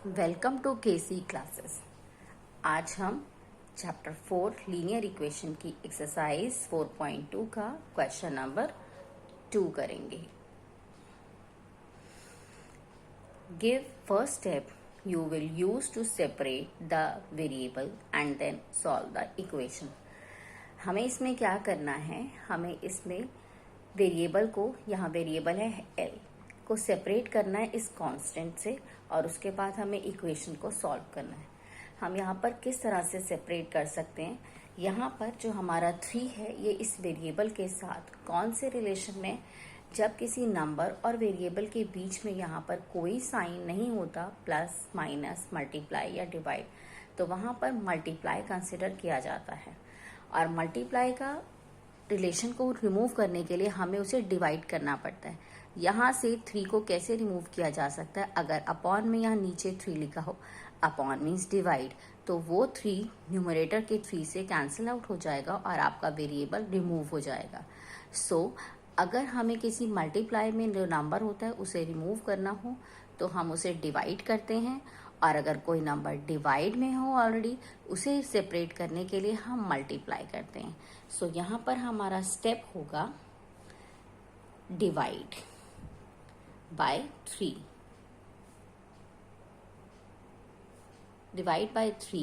Welcome to KC classes. आज हम chapter 4 linear equation की एक्सरसाइज 4.2 का क्वेश्चन नंबर 2 करेंगे। Give first step you will use to separate the variable and then solve the equation. हमें इसमें क्या करना है, हमें इसमें वेरिएबल को, यहाँ वेरिएबल है एल, को सेपरेट करना है इस कांस्टेंट से और उसके बाद हमें इक्वेशन को सॉल्व करना है। हम यहाँ पर किस तरह से सेपरेट कर सकते हैं, यहाँ पर जो हमारा 3 है ये इस वेरिएबल के साथ कौन से रिलेशन में, जब किसी नंबर और वेरिएबल के बीच में यहाँ पर कोई साइन नहीं होता, प्लस माइनस मल्टीप्लाई या डिवाइड, तो वहाँ पर मल्टीप्लाई कंसिडर किया जाता है। और मल्टीप्लाई का रिलेशन को रिमूव करने के लिए हमें उसे डिवाइड करना पड़ता है। यहाँ से 3 को कैसे रिमूव किया जा सकता है, अगर अपॉन में यहाँ नीचे 3 लिखा हो, अपॉन मीन्स डिवाइड, तो वो 3 न्यूमरेटर के 3 से कैंसिल आउट हो जाएगा और आपका वेरिएबल रिमूव हो जाएगा। सो अगर हमें किसी मल्टीप्लाई में जो नंबर होता है उसे रिमूव करना हो तो हम उसे डिवाइड करते हैं, और अगर कोई नंबर डिवाइड में हो ऑलरेडी, उसे सेपरेट करने के लिए हम मल्टीप्लाई करते हैं। सो यहाँ पर हमारा स्टेप होगा divide by 3. Divide by 3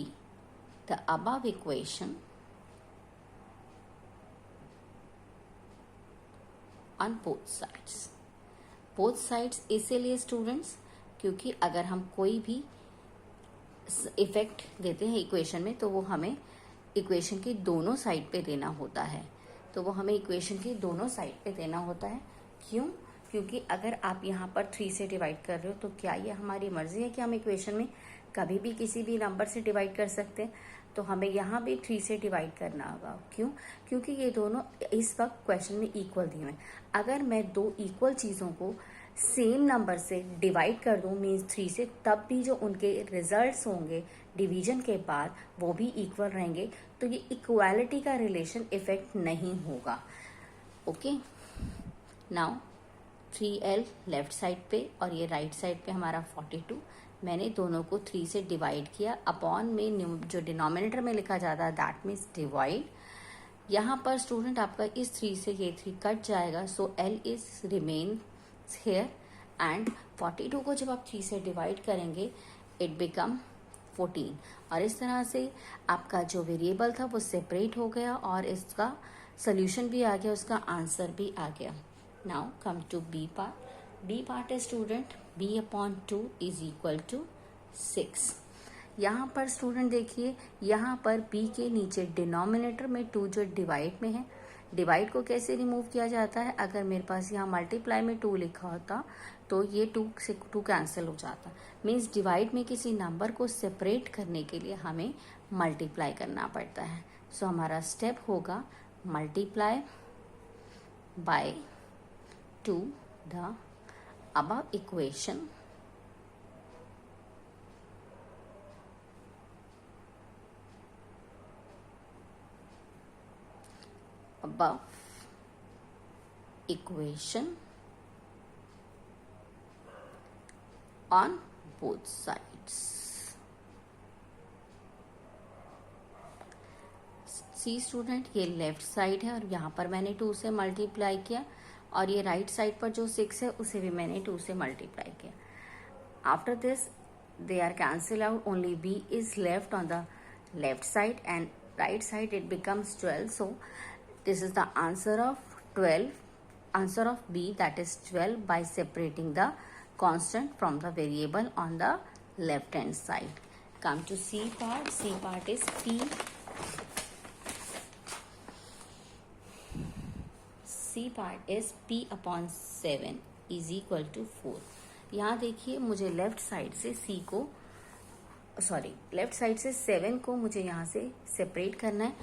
the above equation on both sides. Both sides इसीलिए स्टूडेंट्स क्योंकि अगर हम कोई भी इफेक्ट देते हैं इक्वेशन में तो वो हमें इक्वेशन की दोनों साइड पे देना होता है। तो वो हमें इक्वेशन की दोनों साइड पे देना होता है। क्यों? क्योंकि अगर आप यहाँ पर 3 से डिवाइड कर रहे हो तो क्या ये हमारी मर्जी है कि हम इक्वेशन में कभी भी किसी भी नंबर से डिवाइड कर सकते हैं? तो हमें यहाँ भी 3 से डिवाइड करना होगा। क्यों? क्योंकि ये दोनों इस वक्त क्वेश्चन में इक्वल दिए हैं। अगर मैं दो इक्वल चीज़ों को सेम नंबर से डिवाइड कर दूँ मीन्स 3 से, तब भी जो उनके रिजल्ट्स होंगे डिवीजन के बाद वो भी इक्वल रहेंगे, तो ये इक्वालिटी का रिलेशन इफेक्ट नहीं होगा। Okay, now 3l left side पे और ये राइट साइड पे हमारा 42, मैंने दोनों को 3 से डिवाइड किया। अपॉन में जो डिनोमिनेटर में लिखा जाता है दैट मीन्स डिवाइड। यहाँ पर स्टूडेंट आपका इस 3 से ये 3 कट जाएगा, so l is remain here and 42 को जब आप 3 से डिवाइड करेंगे इट बिकम 14, और इस तरह से आपका जो वेरिएबल था वो सेपरेट हो गया और इसका सोल्यूशन भी आ गया, उसका आंसर भी आ गया। Now come to B part. B part is student B upon 2 is equal to 6. यहाँ पर स्टूडेंट देखिए, यहाँ पर B के नीचे डिनोमिनेटर में 2 जो डिवाइड में है, डिवाइड को कैसे रिमूव किया जाता है, अगर मेरे पास यहाँ मल्टीप्लाई में 2 लिखा होता तो ये 2 से 2 कैंसिल हो जाता। मीन्स डिवाइड में किसी नंबर को सेपरेट करने के लिए हमें मल्टीप्लाई करना पड़ता है। सो हमारा स्टेप होगा multiply by to the above equation on both sides. See student, ये लेफ्ट साइड है और यहाँ पर मैंने 2 से मल्टीप्लाई किया, और ये राइट साइड पर जो 6 है उसे भी मैंने 2 से मल्टीप्लाई किया। After this they are cancel out, only b is left on the left side and right side it becomes 12. So this is the answer of 12, answer of b that is 12 by separating the constant from the variable on the left hand side. Come to C part. C part is p. C part is p upon 7 is equal to 4. यहाँ देखिए मुझे left side से C को, left side से 7 को मुझे यहाँ से सेपरेट करना है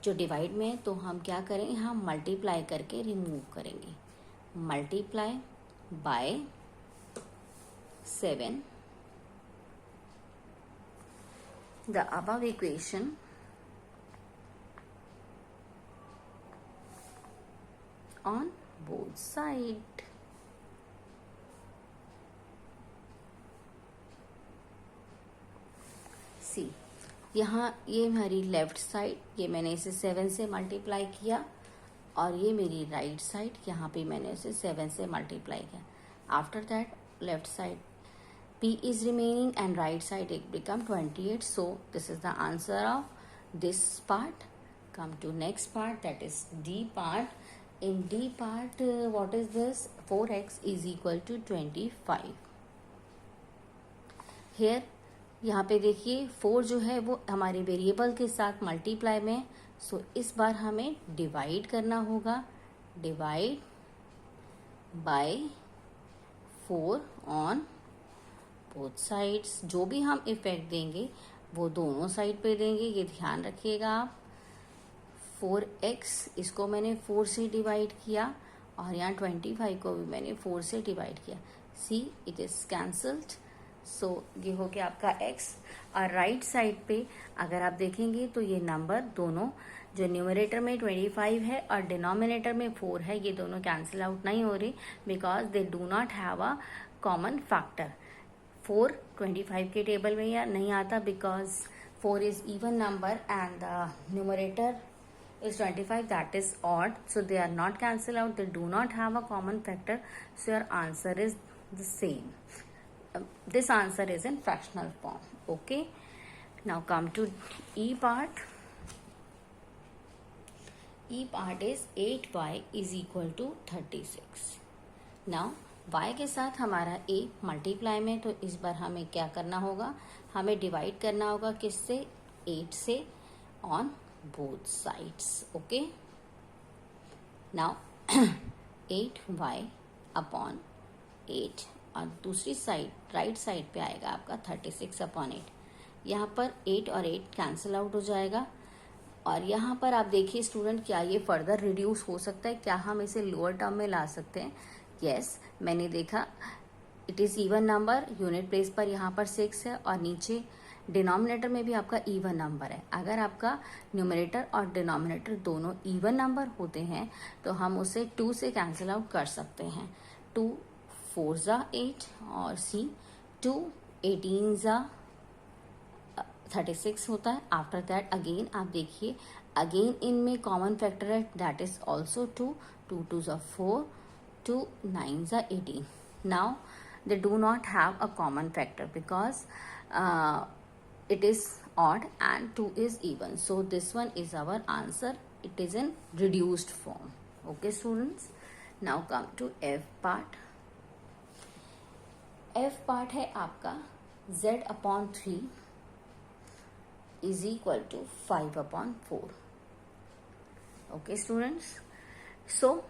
जो डिवाइड में है, तो हम क्या करेंगे, हम मल्टीप्लाई करके रिमूव करेंगे। Multiply by 7 the above equation on both sides. सी, यहाँ ये हमारी लेफ्ट साइड, ये मैंने इसे 7 से मल्टीप्लाई किया, और ये मेरी राइट साइड, यहाँ पे मैंने इसे 7 से मल्टीप्लाई किया. After that left side p is remaining and right side it become 28. So this is the answer of this part. Come to next part, that is D part. In D part, what is this? 4x is equal to 25. Here यहाँ पे देखिए 4 जो है वो हमारे variable के साथ multiply में, सो इस बार हमें डिवाइड करना होगा. Divide by 4 on both sides. जो भी हम इफेक्ट देंगे वो दोनों साइड पे देंगे, ये ध्यान रखिएगा आप. 4x इसको मैंने 4 से डिवाइड किया, और यहाँ 25 को भी मैंने 4 से डिवाइड किया. See it is cancelled. So ये हो गया आपका x. और राइट साइड पे अगर आप देखेंगे तो ये नंबर दोनों, जो न्यूमरेटर में 25 है और डिनोमिनेटर में 4 है, ये दोनों कैंसिल आउट नहीं हो रही, because they do not have a common factor. 4 25 के टेबल में या नहीं आता, because 4 is even number and the numerator is 25, that is odd, so they are not cancel out, they do not have a common factor, so your answer is the same. This answer is in fractional form. Okay, now come to E part. E part is 8y is equal to 36. Now y के साथ हमारा a multiply में, तो इस बार हमें क्या करना होगा, हमें डिवाइड करना होगा किससे, 8 से on both sides. Okay, now 8y upon 8, और दूसरी साइड राइट साइड पे आएगा आपका 36 अपॉन 8. यहाँ पर 8 और 8 कैंसिल आउट हो जाएगा, और यहाँ पर आप देखिए स्टूडेंट, क्या ये फर्दर रिड्यूस हो सकता है, क्या हम इसे लोअर टर्म में ला सकते हैं. यस, मैंने देखा it is even number, unit place पर यहाँ पर 6 है, और नीचे डिनोमिनेटर में भी आपका इवन नंबर है. अगर आपका न्यूमरेटर और डिनोमिनेटर दोनों इवन नंबर होते हैं तो हम उसे 2 से कैंसिल आउट कर सकते हैं. 2 4 ज़ा 8, और सी 2 18 ज़ा 36 होता है. आफ्टर दैट अगेन आप देखिए, अगेन इनमें कॉमन फैक्टर है, दैट इज ऑल्सो 2 2 2 ज़ा 4, 2 9 ज़ा 18. Now they do not have a common factor because it is odd and 2 is even, so this one is our answer. It is in reduced form. Okay students, now come to F part. F part है आपका z upon 3 is equal to 5 upon 4. Okay students, so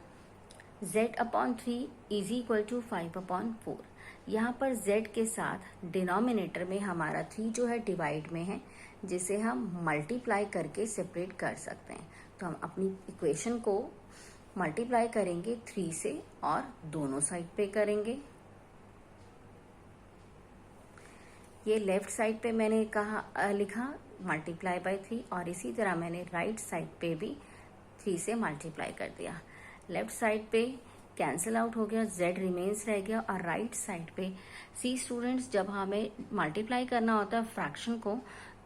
z upon 3 is equal to 5 upon 4. यहाँ पर z के साथ denominator में हमारा 3 जो है डिवाइड में है, जिसे हम मल्टीप्लाई करके सेपरेट कर सकते हैं. तो हम अपनी इक्वेशन को मल्टीप्लाई करेंगे 3 से, और दोनों साइड पे करेंगे. ये लेफ्ट साइड पे मैंने कहा लिखा मल्टीप्लाई बाय 3, और इसी तरह मैंने राइट साइड पे भी 3 से मल्टीप्लाई कर दिया. लेफ्ट साइड पे कैंसिल आउट हो गया, z रिमेन्स रह गया, और राइट साइड पे सी स्टूडेंट्स, जब हमें मल्टीप्लाई करना होता है फ्रैक्शन को,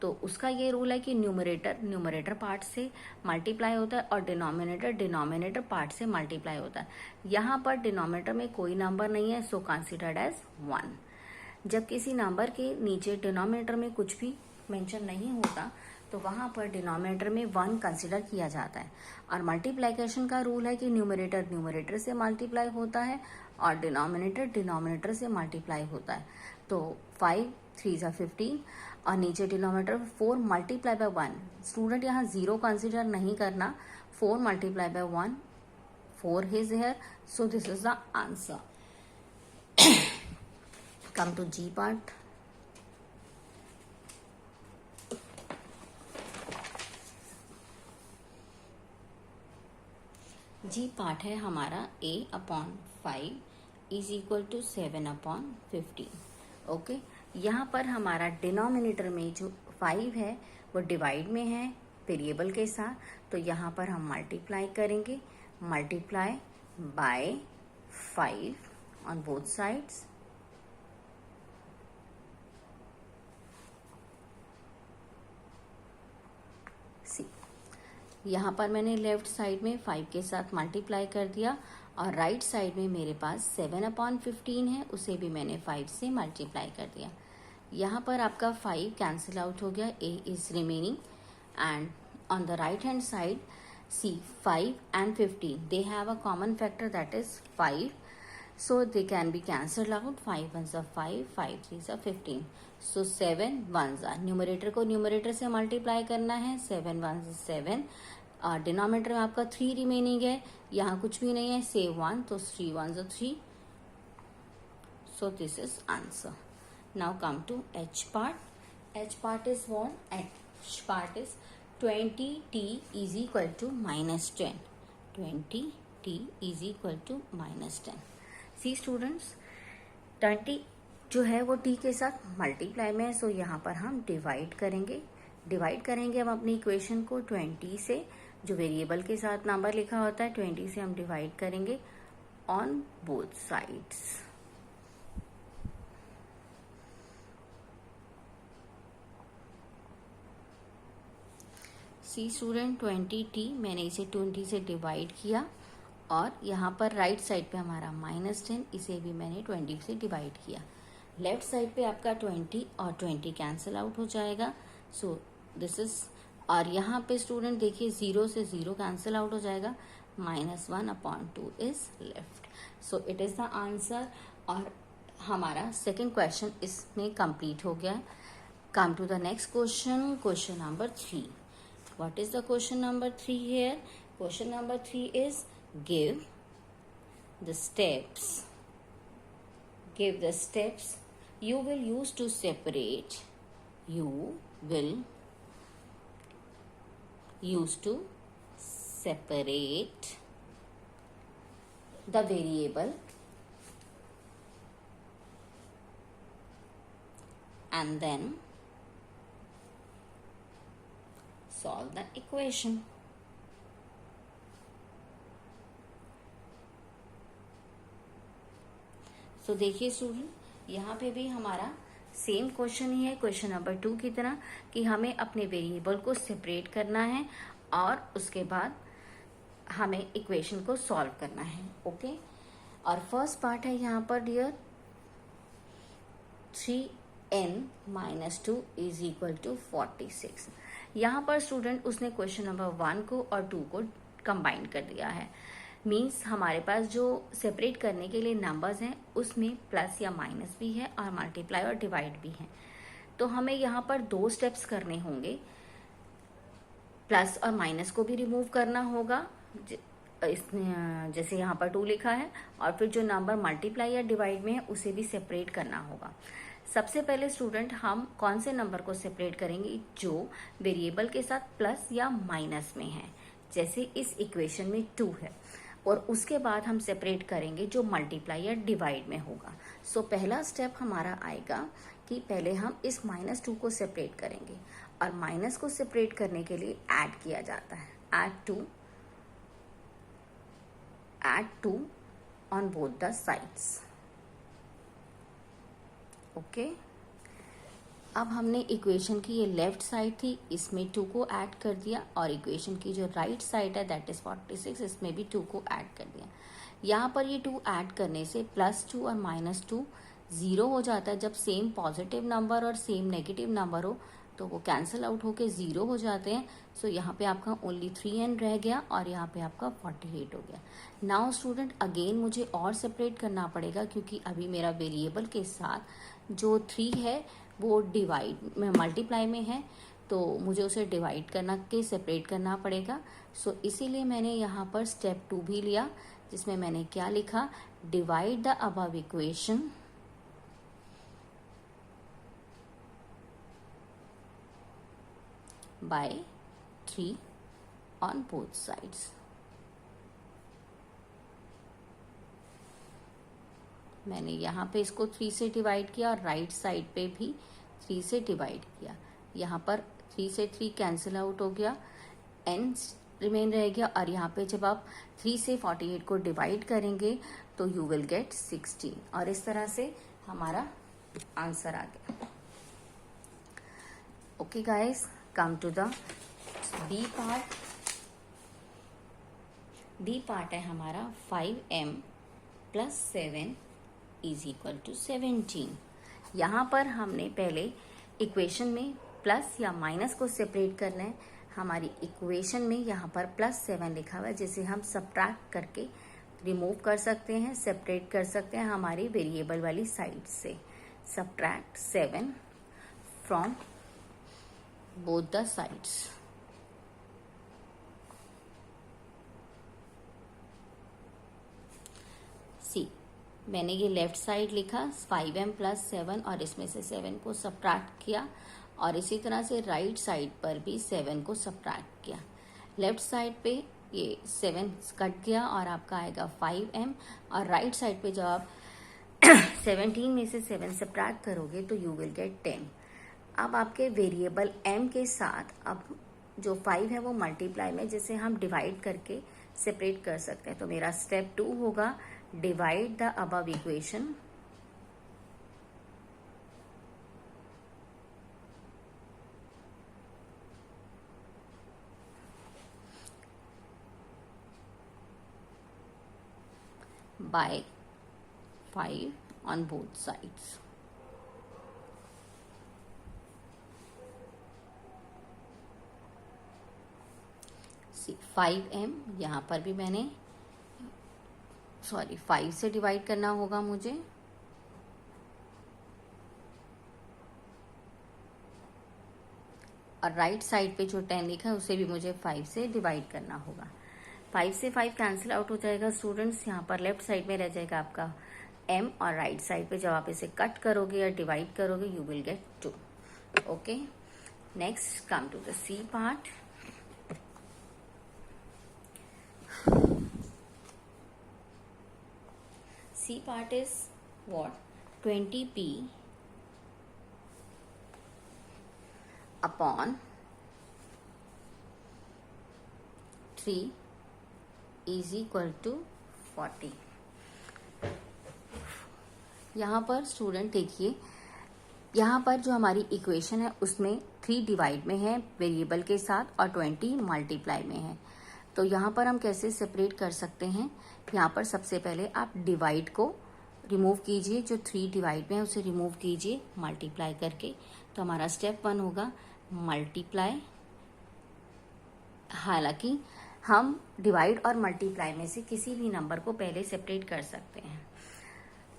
तो उसका ये रूल है कि न्यूमरेटर पार्ट से मल्टीप्लाई होता है, और डिनोमिनेटर पार्ट से मल्टीप्लाई होता है. यहाँ पर डिनोमिनेटर में कोई नंबर नहीं है, सो कंसिडर्ड एज 1. जब किसी नंबर के नीचे डिनोमिनेटर में कुछ भी मेंशन नहीं होता, तो वहाँ पर डिनोमिनेटर में 1 कंसिडर किया जाता है. और मल्टीप्लिकेशन का रूल है कि न्यूमरेटर से मल्टीप्लाई होता है, और डिनोमिनेटर से मल्टीप्लाई होता है. तो 5 3 ज़ा 15, और नीचे डिनोमिनेटर 4 मल्टीप्लाई बाय 1. स्टूडेंट यहाँ 0 कंसिडर नहीं करना, 4 multiply by 1, 4 is here, so this is the answer. Come to G part. G part है हमारा a upon 5 is equal to 7 upon 15. Okay, यहाँ पर हमारा डिनोमिनेटर में जो 5 है वो डिवाइड में है वेरिएबल के साथ, तो यहाँ पर हम मल्टीप्लाई करेंगे, multiply by 5 on both sides. यहाँ पर मैंने लेफ्ट साइड में 5 के साथ मल्टीप्लाई कर दिया और राइट साइड में मेरे पास 7/15 है, उसे भी मैंने 5 से मल्टीप्लाई कर दिया। यहाँ पर आपका 5 कैंसिल आउट हो गया, a is remaining and on the right hand side see 5 and 15 they have a common factor that is 5, so they can be cancelled out. 5 1s are 5, 5 3s are 15, so 7 1s are, numerator को numerator से multiply करना है, 7 1s is 7 और denominator में आपका 3 remaining है, यहाँ कुछ भी नहीं है, सेव 1 तो 3 1s are 3, so this is answer. Now come to H part. H part is what? H part is 20t is equal to -10. 20t is equal to -10. See students, 20 जो है वो t के साथ मल्टीप्लाई में है, सो यहाँ पर हम डिवाइड करेंगे हम अपनी इक्वेशन को 20 से, जो वेरिएबल के साथ नंबर लिखा होता है 20 से हम डिवाइड करेंगे on both sides. See student 20t मैंने इसे 20 से डिवाइड किया और यहाँ पर राइट साइड पे हमारा -10, इसे भी मैंने 20 से डिवाइड किया। लेफ्ट साइड पे आपका 20 और 20 कैंसिल आउट हो जाएगा, सो दिस इज, और यहाँ पे स्टूडेंट देखिए 0 से 0 कैंसिल आउट हो जाएगा, -1/2 is left, so it is the answer. और हमारा सेकेंड क्वेश्चन इसमें कंप्लीट हो गया। Come to the next question, question number 3। What is the question number 3 here? Question number 3 is give the steps you will use to separate the variable and then solve the equation. So देखिए student, यहाँ पे भी हमारा same question ही है question number 2 की तरह, कि हमें अपने वेरिएबल को सेपरेट करना है और उसके बाद हमें इक्वेशन को सॉल्व करना है। ओके, और फर्स्ट पार्ट है यहाँ पर dear 3n - 2 is equal to 46। यहाँ पर स्टूडेंट उसने क्वेश्चन नंबर 1 को और 2 को कंबाइन कर दिया है, मीन्स हमारे पास जो सेपरेट करने के लिए नंबर्स हैं उसमें प्लस या माइनस भी है और मल्टीप्लाई और डिवाइड भी है। तो हमें यहाँ पर 2 स्टेप्स करने होंगे, प्लस और माइनस को भी रिमूव करना होगा, जैसे यहाँ पर 2 लिखा है, और फिर जो नंबर मल्टीप्लाई या डिवाइड में है उसे भी सेपरेट करना होगा। सबसे पहले स्टूडेंट हम कौन से नंबर को सेपरेट करेंगे, जो वेरिएबल के साथ प्लस या माइनस में है, जैसे इस इक्वेशन में 2 है, और उसके बाद हम सेपरेट करेंगे जो मल्टीप्लाई या डिवाइड में होगा। सो पहला स्टेप हमारा आएगा कि पहले हम इस -2 को सेपरेट करेंगे, और माइनस को सेपरेट करने के लिए ऐड किया जाता है, add 2 on both the sides। Okay, अब हमने इक्वेशन की ये लेफ्ट साइड थी, इसमें 2 को ऐड कर दिया, और इक्वेशन की जो राइट साइड है दैट इज 46, इसमें भी 2 को ऐड कर दिया। यहाँ पर ये 2 ऐड करने से +2 और -2 0 हो जाता है। जब सेम पॉजिटिव नंबर और सेम नेगेटिव नंबर हो तो वो कैंसिल आउट होके 0 हो जाते हैं। सो यहाँ पे आपका ओनली 3n रह गया और यहाँ पे आपका 48 हो गया। नाउ स्टूडेंट अगेन मुझे और सेपरेट करना पड़ेगा, क्योंकि अभी मेरा वेरिएबल के साथ जो 3 है वो डिवाइड में मल्टीप्लाई में है, तो मुझे उसे डिवाइड करना के सेपरेट करना पड़ेगा। सो इसीलिए मैंने यहाँ पर स्टेप 2 भी लिया, जिसमें मैंने क्या लिखा, divide the above equation by 3 on both sides। मैंने यहाँ पे इसको 3 से डिवाइड किया और राइट साइड पे भी 3 से डिवाइड किया। यहाँ पर 3 से 3 कैंसिल आउट हो गया, n रिमेन रह गया, और यहाँ पे जब आप 3 से 48 को डिवाइड करेंगे तो यू विल गेट 16, और इस तरह से हमारा आंसर आ गया। Okay guys, come to the B part। D part है हमारा 5m plus 7 is equal to 17। यहाँ पर हमने पहले इक्वेशन में प्लस या माइनस को सेपरेट करना है। हमारी इक्वेशन में यहाँ पर +7 लिखा हुआ है, जिसे हम सब्ट्रैक्ट करके रिमूव कर सकते हैं, सेपरेट कर सकते हैं हमारी वेरिएबल वाली साइड से। Subtract 7 from both the sides. See, मैंने ये लेफ्ट साइड लिखा 5m प्लस 7 और इसमें से 7 को सब्ट्रैक्ट किया, और इसी तरह से राइट साइड पर भी 7 को सब्ट्रैक्ट किया। लेफ्ट साइड पे ये 7 कट गया और आपका आएगा 5m, और राइट साइड पे जब आप 17 में से 7 सब्ट्रैक्ट करोगे तो यू विल गेट 10। अब आपके वेरिएबल m के साथ अब जो 5 है वो मल्टीप्लाई में, जिसे हम डिवाइड करके सेपरेट कर सकते हैं। तो मेरा स्टेप 2 होगा, divide the above equation by 5 on both sides। See 5m यहाँ पर भी मैंने 5 से डिवाइड करना होगा मुझे, और राइट साइड पे जो 10 लिखा है उसे भी मुझे 5 से डिवाइड करना होगा। 5 से 5 कैंसिल आउट हो जाएगा स्टूडेंट्स। यहाँ पर लेफ्ट साइड में रह जाएगा आपका m, और राइट साइड पे जब आप इसे कट करोगे या डिवाइड करोगे you will get 2। Okay, next come to the C part. C part is what? 20p upon 3 is equal to 40। यहाँ पर स्टूडेंट देखिए, यहाँ पर जो हमारी इक्वेशन है उसमें 3 डिवाइड में है वेरिएबल के साथ और 20 मल्टीप्लाई में है। तो यहाँ पर हम कैसे सेपरेट कर सकते हैं? यहाँ पर सबसे पहले आप डिवाइड को रिमूव कीजिए, जो 3 डिवाइड में है उसे रिमूव कीजिए मल्टीप्लाई करके। तो हमारा स्टेप 1 होगा मल्टीप्लाई। हालांकि हम डिवाइड और मल्टीप्लाई में से किसी भी नंबर को पहले सेपरेट कर सकते हैं।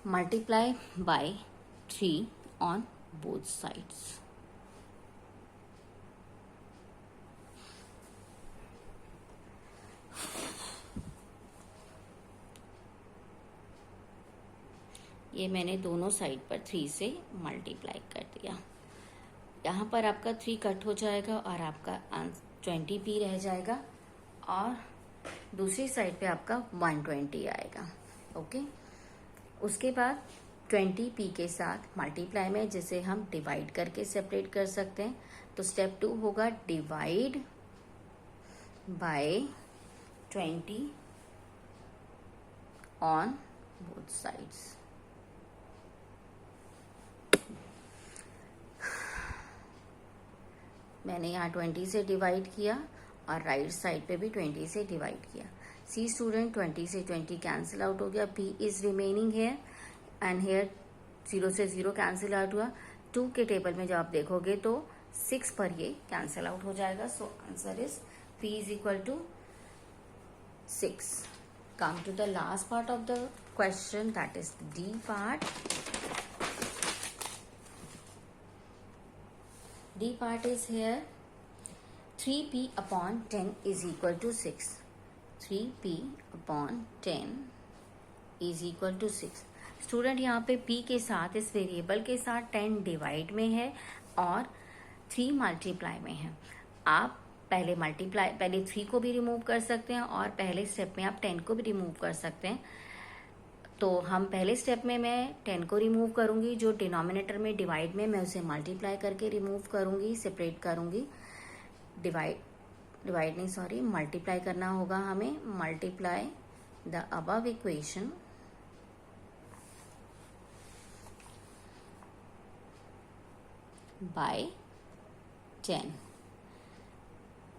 Multiply by 3 on both sides. ये मैंने दोनों साइड पर 3 से मल्टीप्लाई कर दिया। यहाँ पर आपका 3 कट हो जाएगा और आपका 20p रह जाएगा, और दूसरी साइड पे आपका 120 आएगा। ओके, उसके बाद 20p के साथ मल्टीप्लाई में, जिसे हम डिवाइड करके सेपरेट कर सकते हैं। तो स्टेप 2 होगा divide by 20 on both sides. मैंने यहाँ 20 से डिवाइड किया और राइट साइड पे भी 20 से डिवाइड किया। सी स्टूडेंट, 20 से 20 कैंसिल आउट हो गया, p is remaining here and here 0 से 0 कैंसिल आउट हुआ। 2 के टेबल में जब आप देखोगे तो 6 पर ये कैंसिल आउट हो जाएगा। So answer is p is equal to 6। Come to the last part of the question, that is D part. D part is here 3p upon 10 is equal to 6। 3p upon 10 is equal to 6। Student यहाँ पे p के साथ, इस variable के साथ 10 divide में है और 3 मल्टीप्लाई में है। आप पहले 3 को भी रिमूव कर सकते हैं और पहले स्टेप में आप 10 को भी रिमूव कर सकते हैं। तो हम पहले स्टेप में मैं 10 को रिमूव करूंगी, जो डिनोमिनेटर में डिवाइड में मैं उसे मल्टीप्लाई करके रिमूव करूंगी, सेपरेट करूंगी। मल्टीप्लाई करना होगा हमें। Multiply the above equation by 10।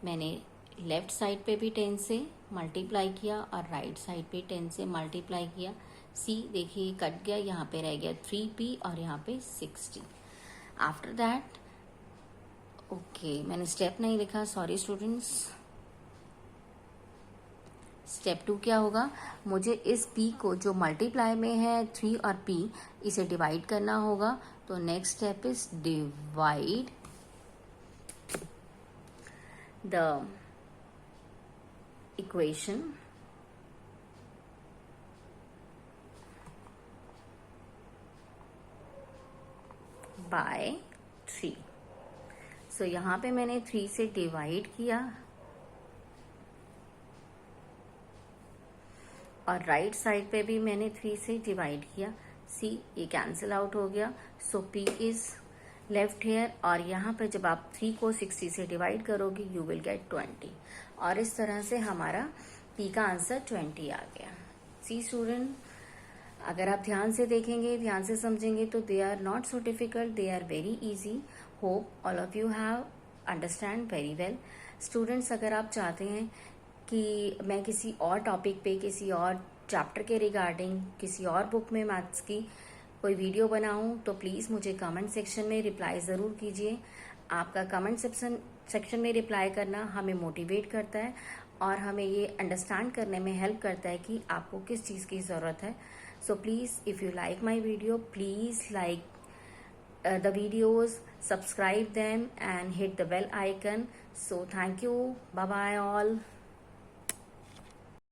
मैंने लेफ्ट साइड पे भी 10 से मल्टीप्लाई किया और राइट साइड पे 10 से मल्टीप्लाई किया। सी देखिए कट गया, यहाँ पे रह गया 3p और यहाँ पे 60। आफ्टर दैट ओके, मैंने स्टेप नहीं लिखा, सॉरी स्टूडेंट्स। स्टेप 2 क्या होगा, मुझे इस p को जो मल्टीप्लाई में है 3 और p, इसे डिवाइड करना होगा। तो next step is divide the equation by 3। सो यहाँ पे मैंने 3 से डिवाइड किया और राइट साइड पे भी मैंने 3 से डिवाइड किया। सी ये कैंसिल आउट हो गया, सो p इज लेफ्ट हेयर। और यहाँ पे जब आप 3 को 60 से डिवाइड करोगे यू विल गेट 20, और इस तरह से हमारा p का आंसर 20 आ गया। सी स्टूडेंट, अगर आप ध्यान से देखेंगे, ध्यान से समझेंगे तो they are not so difficult, they are very easy. Hope all of you have understand very well. Students, अगर आप चाहते हैं कि मैं किसी और टॉपिक पे, किसी और चैप्टर के रिगार्डिंग, किसी और बुक में मैथ्स की कोई वीडियो बनाऊं, तो प्लीज़ मुझे कमेंट सेक्शन में रिप्लाई ज़रूर कीजिए। आपका कमेंट सेक्शन में रिप्लाई करना हमें मोटिवेट करता है और हमें ये अंडरस्टैंड करने में हेल्प करता है कि आपको किस चीज़ की ज़रूरत है। So please, if you like my video, please like the videos, subscribe them and hit the bell icon. So thank you, bye bye all.